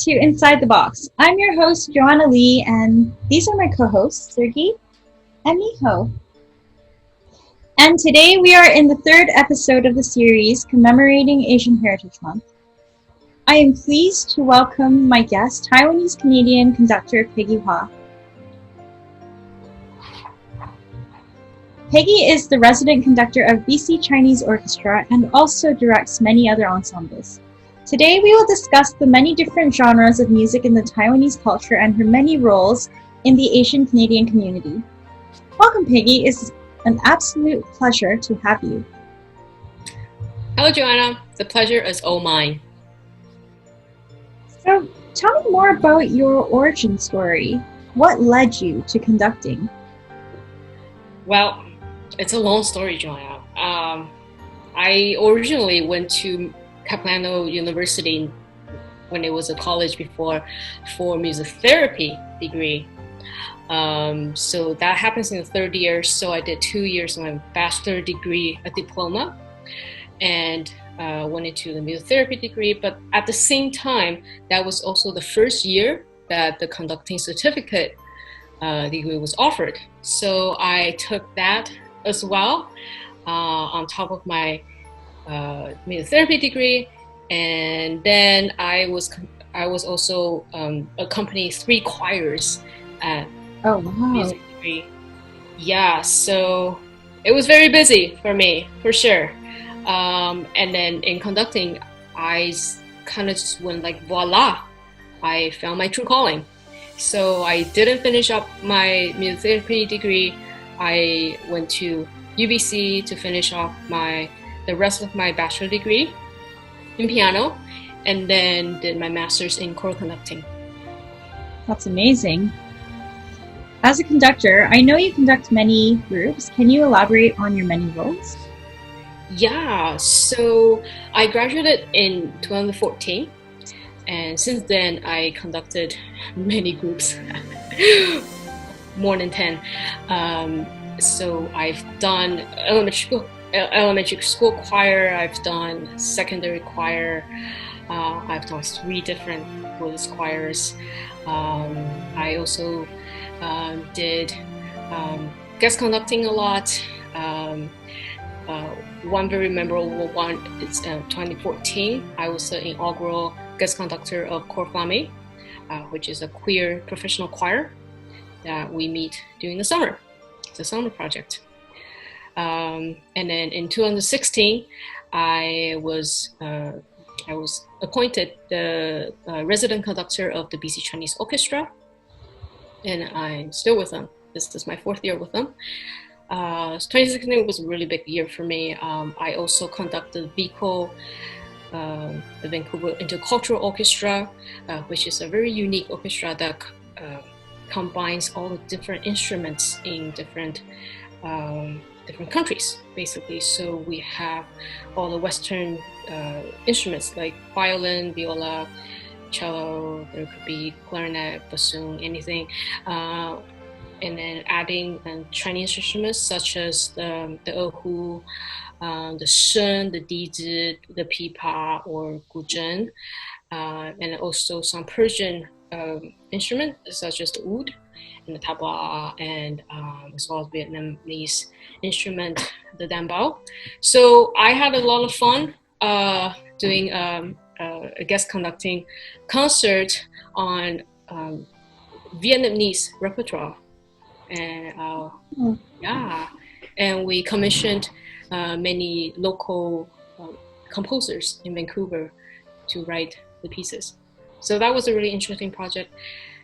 to Inside the Box. I'm your host, Joanna Lee, and these are my co-hosts, Sergey and Miho. And today we are in the third episode of the series commemorating Asian Heritage Month. I am pleased to welcome my guest, Taiwanese-Canadian Conductor Peggy Hua. Peggy is the resident conductor of BC Chinese Orchestra and also directs many other ensembles. Today we will discuss the many different genres of music in the Taiwanese culture and her many roles in the Asian Canadian community. Welcome, Peggy. It's an absolute pleasure to have you. Hello, Joanna. The pleasure is all mine. So, tell me more about your origin story. What led you to conducting? Well, it's a long story, Joanna. I originally went to Capilano University when it was a college before for music therapy degree. So that happens in the third year. So I did 2 years of my bachelor degree, a diploma, and went into the music therapy degree. But at the same time, that was also the first year that the conducting certificate degree was offered. So I took that as well on top of my music therapy degree, and then I was also accompanying 3 choirs at music degree. Yeah, so it was very busy for me, for sure. And then in conducting, I kind of just went like voila, I found my true calling. So I didn't finish up my music therapy degree. I went to UBC to finish off the rest of my bachelor degree in piano, and then did my master's in choral conducting. That's amazing. As a conductor, I know you conduct many groups. Can you elaborate on your many roles? Yeah, so I graduated in 2014, and since then I conducted many groups, more than 10. So I've done elementary school choir, I've done secondary choir, I've done 3 different voice choirs. I also did guest conducting a lot. One very memorable one is 2014. I was the inaugural guest conductor of Cor Flame, which is a queer professional choir that we meet during the summer. It's a summer project. And then in 2016, I was appointed the resident conductor of the BC Chinese Orchestra, and I'm still with them. This is my 4th year with them. 2016 was a really big year for me. I also conducted VICO, the Vancouver Intercultural Orchestra, which is a very unique orchestra that combines all the different instruments in different countries, basically. So we have all the Western instruments like violin, viola, cello, there could be clarinet, bassoon, anything. And then adding Chinese instruments such as the erhu, the sheng, the dizi, the pipa, or guzheng, and also some Persian instruments such as the oud and the tabla, and as well as Vietnamese instrument, the dambao. So I had a lot of fun doing a guest conducting concert on Vietnamese repertoire. And and we commissioned many local composers in Vancouver to write the pieces. So that was a really interesting project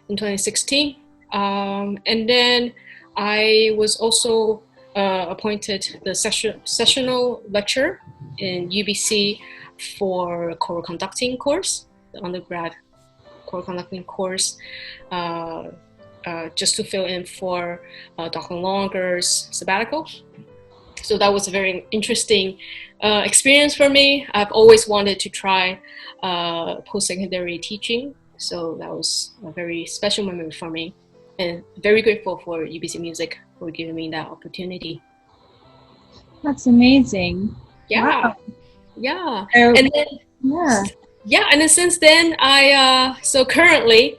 in 2016. And then I was also appointed the sessional lecturer in UBC for choral conducting course, the undergrad choral conducting course. Just to fill in for Dr. Longer's sabbatical. So that was a very interesting experience for me. I've always wanted to try post-secondary teaching. So that was a very special memory for me, and very grateful for UBC Music for giving me that opportunity. That's amazing. Yeah. Wow. Yeah. So, And then yeah. yeah, and then since then, so currently,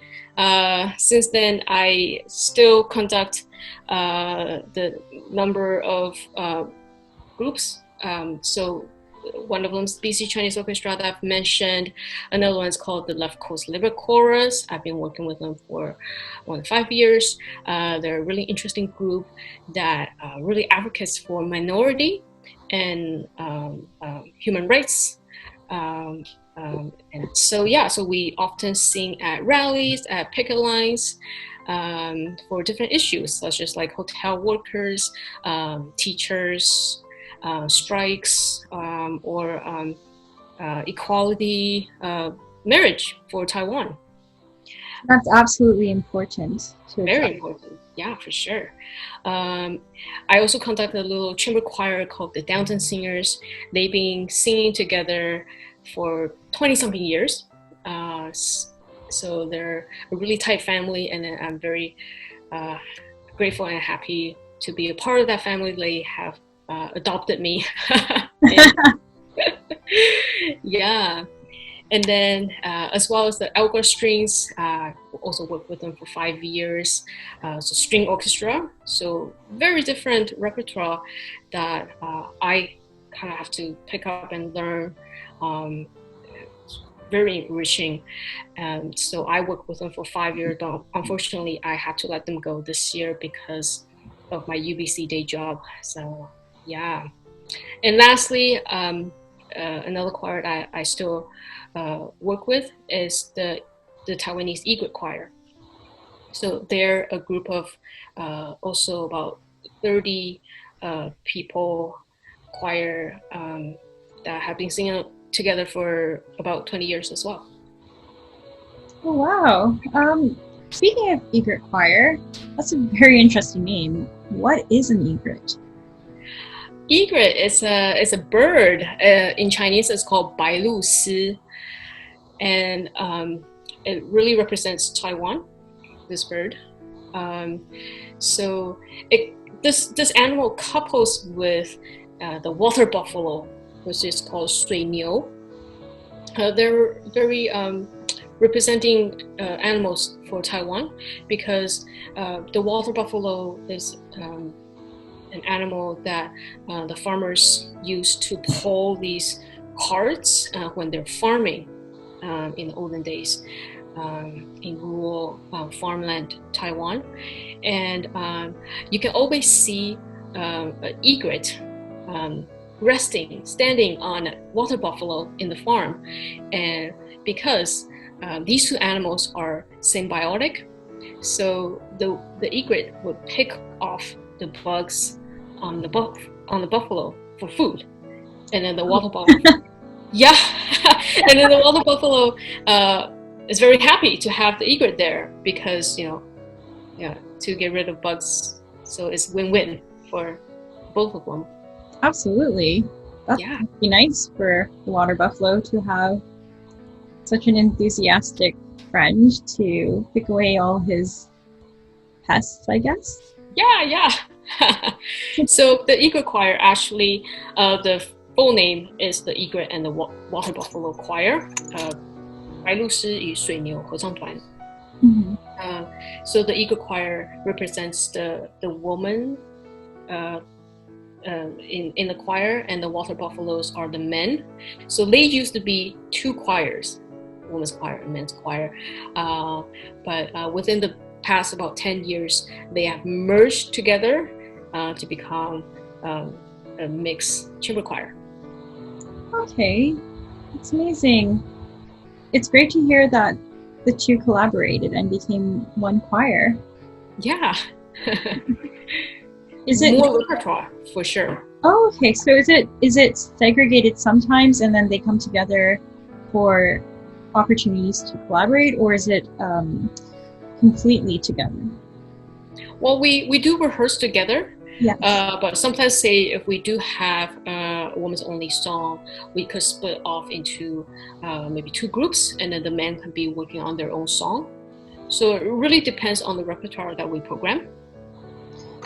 since then, I still conduct the number of groups. So one of them is BC Chinese Orchestra that I've mentioned. Another one is called the Left Coast Libre Chorus. I've been working with them for more than 5 years. They're a really interesting group that really advocates for minority and human rights. And so, yeah, so we often sing at rallies, at picket lines, for different issues, such as like hotel workers, teachers, strikes, or equality, marriage for Taiwan. That's absolutely important. Very important, yeah, for sure. I also conduct a little chamber choir called the Downton Singers. They've been singing together for 20-something years. So they're a really tight family, and I'm very grateful and happy to be a part of that family. They have adopted me. Yeah. And then as well as the Egret strings, also worked with them for 5 years. So string orchestra, so very different repertoire that I kind of have to pick up and learn. It's very enriching. So I worked with them for 5 years, but unfortunately I had to let them go this year because of my UBC day job. So yeah. And lastly, another choir that I still work with is the Taiwanese Egret choir. So they're a group of also about 30 people choir that have been singing together for about 20 years as well. Oh, wow. Speaking of egret choir, that's a very interesting name. What is an egret? Egret is a bird. In Chinese, it's called 白鹭鸶, and it really represents Taiwan. This bird. So this animal couples with the water buffalo, which is called 水牛. They're very representing animals for Taiwan because the water buffalo is an animal that the farmers use to pull these carts when they're farming in the olden days in rural farmland Taiwan. And you can always see an egret standing on a water buffalo in the farm. And because these two animals are symbiotic, so the egret would pick off the bugs on the buffalo for food, and then the water buffalo, yeah, and then the water buffalo is very happy to have the egret there because to get rid of bugs. So it's win-win for both of them. Absolutely, that's be nice for the water buffalo to have such an enthusiastic friend to pick away all his pests, I guess. Yeah. So the Egret choir, actually, the full name is the Egret and the Water Buffalo Choir, 白鹭鸶与水牛合唱团. So the Egret choir represents the woman in the choir, and the water buffaloes are the men. So they used to be two choirs, women's choir and men's choir, but within the past about 10 years, they have merged together to become a mixed chamber choir. Okay, it's amazing. It's great to hear that the two collaborated and became one choir. Yeah. Is it more repertoire for sure? Oh, okay. So is it segregated sometimes and then they come together for opportunities to collaborate, or is it completely together? Well, we do rehearse together. Yes. But sometimes, say, if we do have a woman's only song, we could split off into maybe two groups, and then the men can be working on their own song. So it really depends on the repertoire that we program.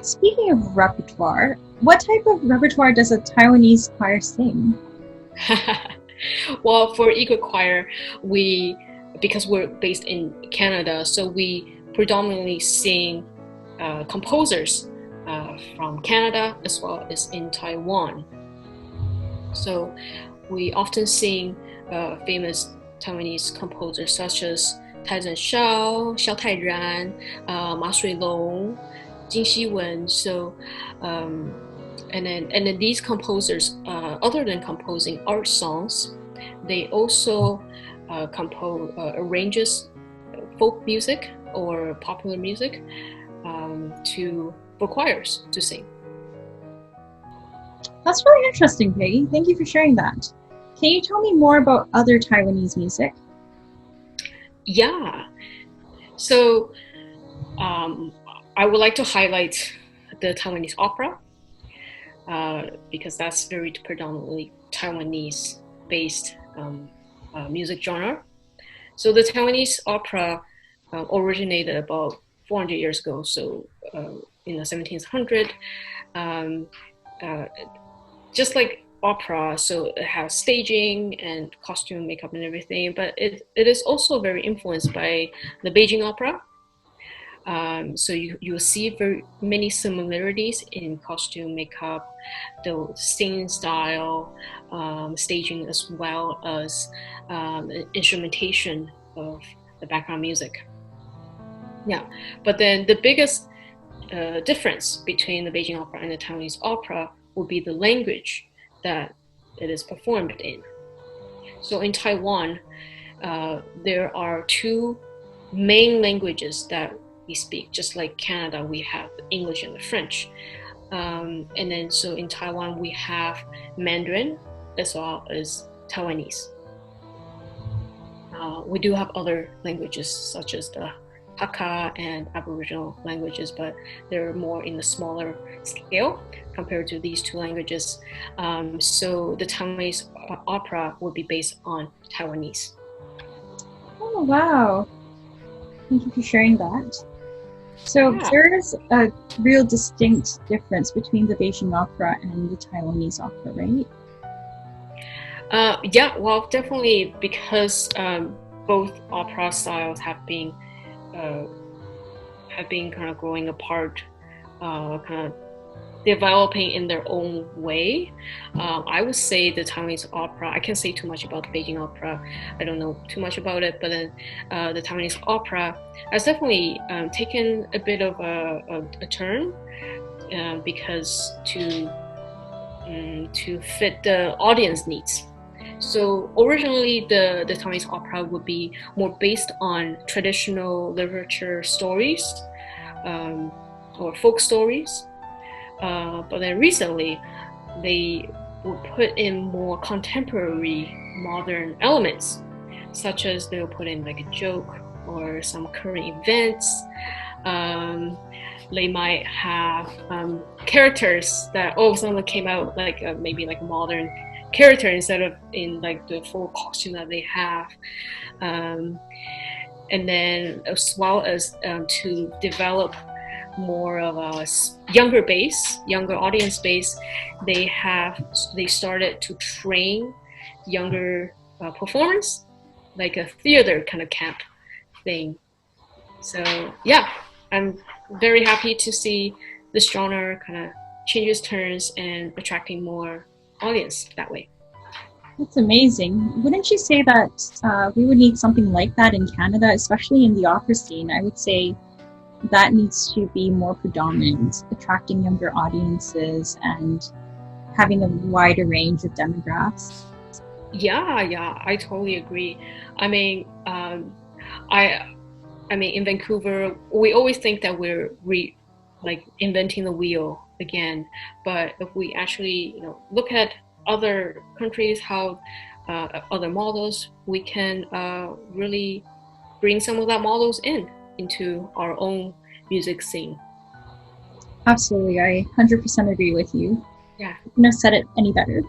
Speaking of repertoire, what type of repertoire does a Taiwanese choir sing? Well, for Egret Choir, because we're based in Canada, so we predominantly sing composers from Canada as well as in Taiwan. So we often sing famous Taiwanese composers such as Tai Zhenshao, Xiao Tairan, Ma Shuilong, Jin Xiwen. So and then these composers, other than composing art songs, they also arranges folk music or popular music for choirs to sing. That's really interesting, Peggy. Thank you for sharing that. Can you tell me more about other Taiwanese music? Yeah. So I would like to highlight the Taiwanese opera because that's very predominantly Taiwanese-based music genre. So the Taiwanese opera originated about 400 years ago. So in the 1700s, just like opera, so it has staging and costume, makeup, and everything. But it is also very influenced by the Beijing opera. So you will see very many similarities in costume, makeup, the singing style, staging, as well as instrumentation of the background music. Yeah, but then the biggest difference between the Beijing opera and the Taiwanese opera would be the language that it is performed in. So in Taiwan, there are two main languages that we speak. Just like Canada, we have the English and the French. And then so in Taiwan, we have Mandarin as well as Taiwanese. We do have other languages such as the Hakka and Aboriginal languages, but they're more in the smaller scale compared to these two languages. So the Taiwanese opera would be based on Taiwanese. Oh, wow. Thank you for sharing that. So there is a real distinct difference between the Beijing opera and the Taiwanese opera, right? Yeah, well, definitely, because both opera styles have been kind of growing apart, kind of developing in their own way. I would say the Taiwanese opera, I can't say too much about the Beijing opera, I don't know too much about it, but then the Taiwanese opera has definitely taken a bit of a turn because to fit the audience needs. So originally the Taiwanese opera would be more based on traditional literature stories or folk stories. But then recently, they would put in more contemporary modern elements, such as they'll put in like a joke or some current events. They might have characters that all of a sudden came out like maybe like a modern character instead of in like the full costume that they have. And then as well as to develop more of a younger audience base, they started to train younger performers, like a theater kind of camp thing. So yeah, I'm very happy to see this genre kind of changes turns and attracting more audience that way. That's amazing. Wouldn't you say that we would need something like that in Canada, especially in the opera scene? I would say that needs to be more predominant, attracting younger audiences and having a wider range of demographics. Yeah, I totally agree. I mean, in Vancouver, we always think that we're like inventing the wheel again. But if we actually, look at other countries, how other models, we can really bring some of that models into our own music scene. Absolutely, I 100% agree with you. Yeah. I couldn't have said it any better.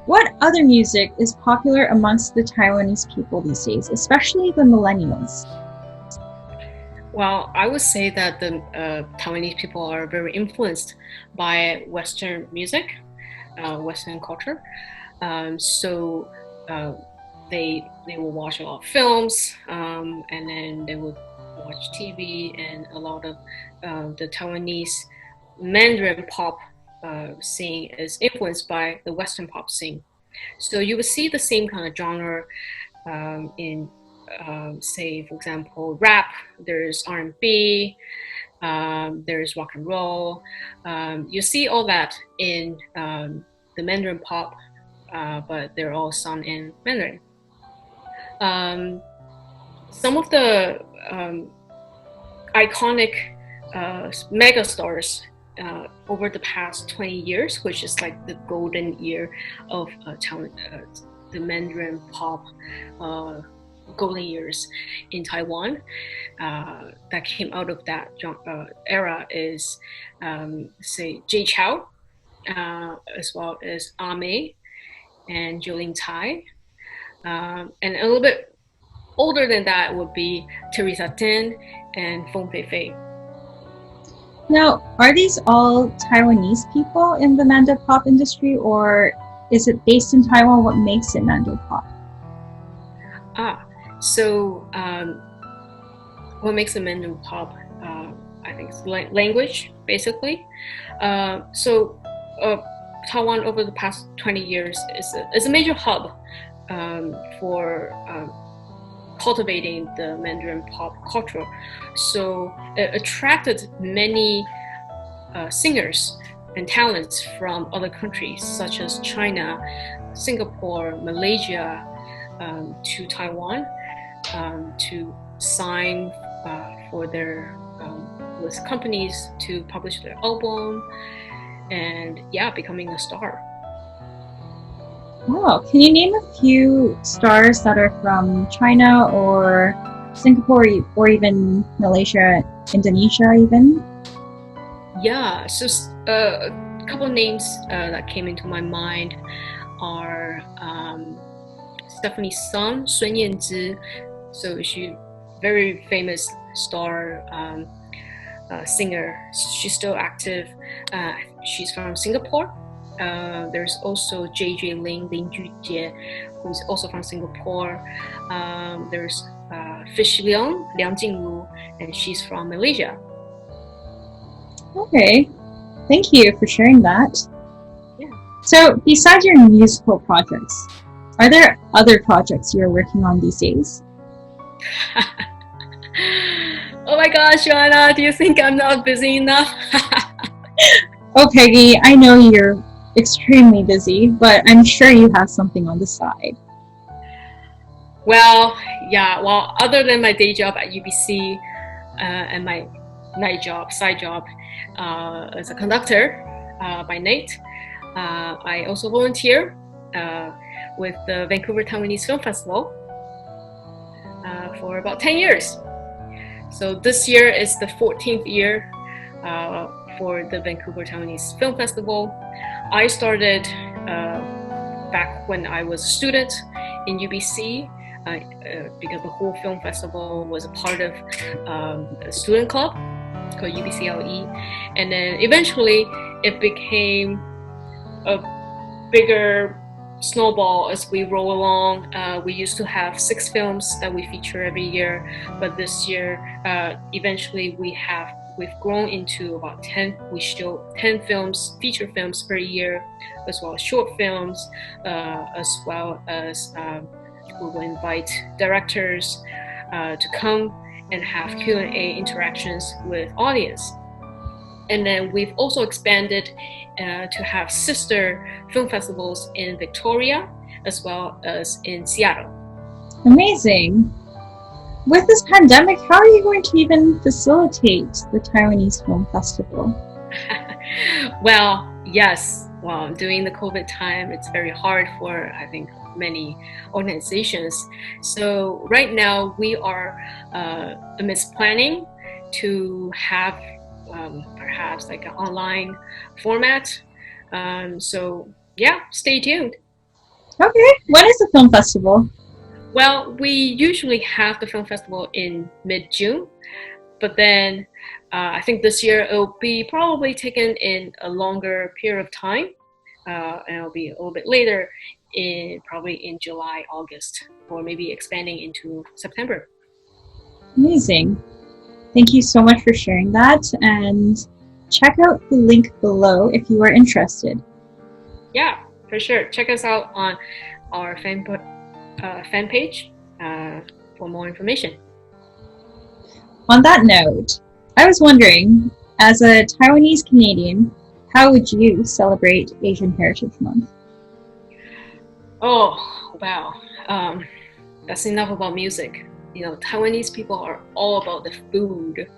What other music is popular amongst the Taiwanese people these days, especially the millennials? Well, I would say that the Taiwanese people are very influenced by Western music, Western culture. So they will watch a lot of films, and then they will watch TV, and a lot of the Taiwanese Mandarin pop scene is influenced by the Western pop scene. So you will see the same kind of genre in, say, for example, rap. There's R&B, there's rock and roll. You see all that in the Mandarin pop, but they're all sung in Mandarin. Some of the iconic mega stars over the past 20 years, which is like the golden year of the Mandarin pop golden years in Taiwan, that came out of that era is, say, Jay Chou, as well as Ame and Jolin Tai. And a little bit older than that would be Teresa Tin and Feng Feifei. Now, are these all Taiwanese people in the Mando-pop industry, or is it based in Taiwan? What makes it Mando-pop? So what makes a Mando-pop? I think it's language, basically. So Taiwan over the past 20 years is a major hub for cultivating the Mandarin pop culture. So it attracted many singers and talents from other countries such as China, Singapore, Malaysia, to Taiwan to sign for their with companies to publish their album, and becoming a star. Wow, can you name a few stars that are from China or Singapore or even Malaysia, Indonesia even? Yeah, so a couple names that came into my mind are Stephanie's son, Sun Yanzi. So she's very famous star singer. She's still active. She's from Singapore. There's also JJ Lin Jujie, who's also from Singapore. There's Fish Liang Jingru, and she's from Malaysia. Okay, thank you for sharing that. Yeah. So, besides your musical projects, are there other projects you're working on these days? Oh my gosh, Joanna, do you think I'm not busy enough? Oh, Peggy, I know you're extremely busy, but I'm sure you have something on the side. Well, other than my day job at UBC and my side job as a conductor by night, I also volunteer with the Vancouver Taiwanese Film Festival for about 10 years. So this year is the 14th year for the Vancouver Taiwanese Film Festival. I started back when I was a student in UBC because the whole film festival was a part of a student club called UBCLE, and then eventually it became a bigger snowball as we roll along. We used to have 6 films that we feature every year, but this year eventually we've grown into about 10. We show 10 films, feature films per year, as well as short films, as well as we will invite directors to come and have Q&A interactions with audience. And then we've also expanded to have sister film festivals in Victoria as well as in Seattle. Amazing. With this pandemic, how are you going to even facilitate the Taiwanese Film Festival? Well, yes. Well, during the COVID time, it's very hard for, I think, many organizations. So right now we are amidst planning to have perhaps like an online format. So yeah, stay tuned. Okay, when is the film festival? Well, we usually have the film festival in mid-June, but then I think this year it'll be probably taken in a longer period of time, and it'll be a little bit later probably in July, August, or maybe expanding into September. Amazing. Thank you so much for sharing that, and check out the link below if you are interested. Yeah, for sure. Check us out on our fan page for more information. On that note, I was wondering, as a Taiwanese Canadian, how would you celebrate Asian Heritage Month? Oh, wow. That's enough about music. You know, Taiwanese people are all about the food.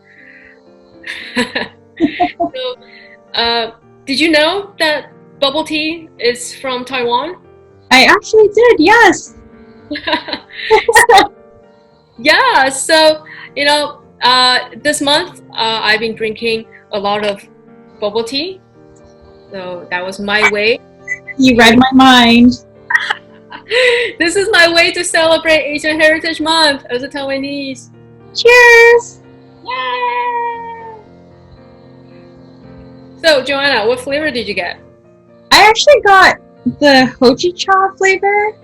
So, did you know that bubble tea is from Taiwan? I actually did, yes. Yeah, so, you know, this month I've been drinking a lot of bubble tea. So that was my way. You read my mind. This is my way to celebrate Asian Heritage Month as a Taiwanese. Cheers! Yay! So, Joanna, what flavor did you get? I actually got the hojicha flavor.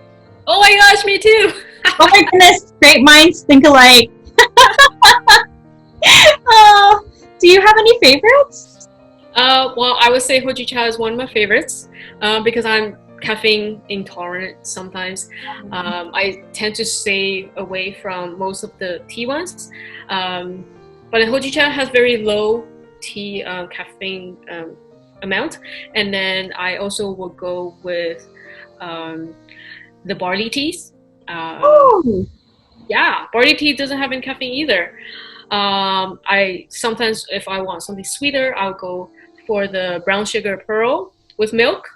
Oh my gosh, me too! Oh my goodness, great minds think alike. Oh, do you have any favorites? Well, I would say hojicha is one of my favorites because I'm caffeine intolerant sometimes. I tend to stay away from most of the tea ones. But the hojicha has very low tea caffeine amount. And then I also will go with the barley teas. Oh, Yeah, barley tea doesn't have any caffeine either. I sometimes, if I want something sweeter, I'll go for the brown sugar pearl with milk.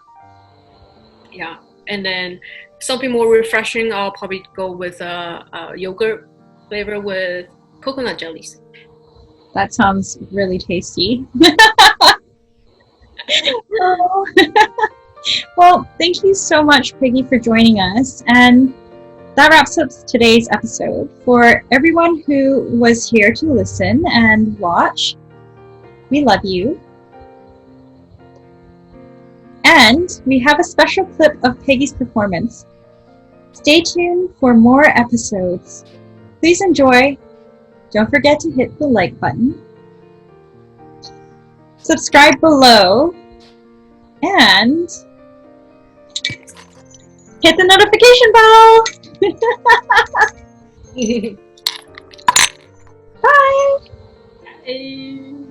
Yeah, and then something more refreshing, I'll probably go with a yogurt flavor with coconut jellies. that sounds really tasty. Oh. Well, thank you so much, Peggy, for joining us. And that wraps up today's episode. For everyone who was here to listen and watch, we love you. And we have a special clip of Peggy's performance. Stay tuned for more episodes. Please enjoy. Don't forget to hit the like button. Subscribe below. And hit the notification bell. Bye. Bye.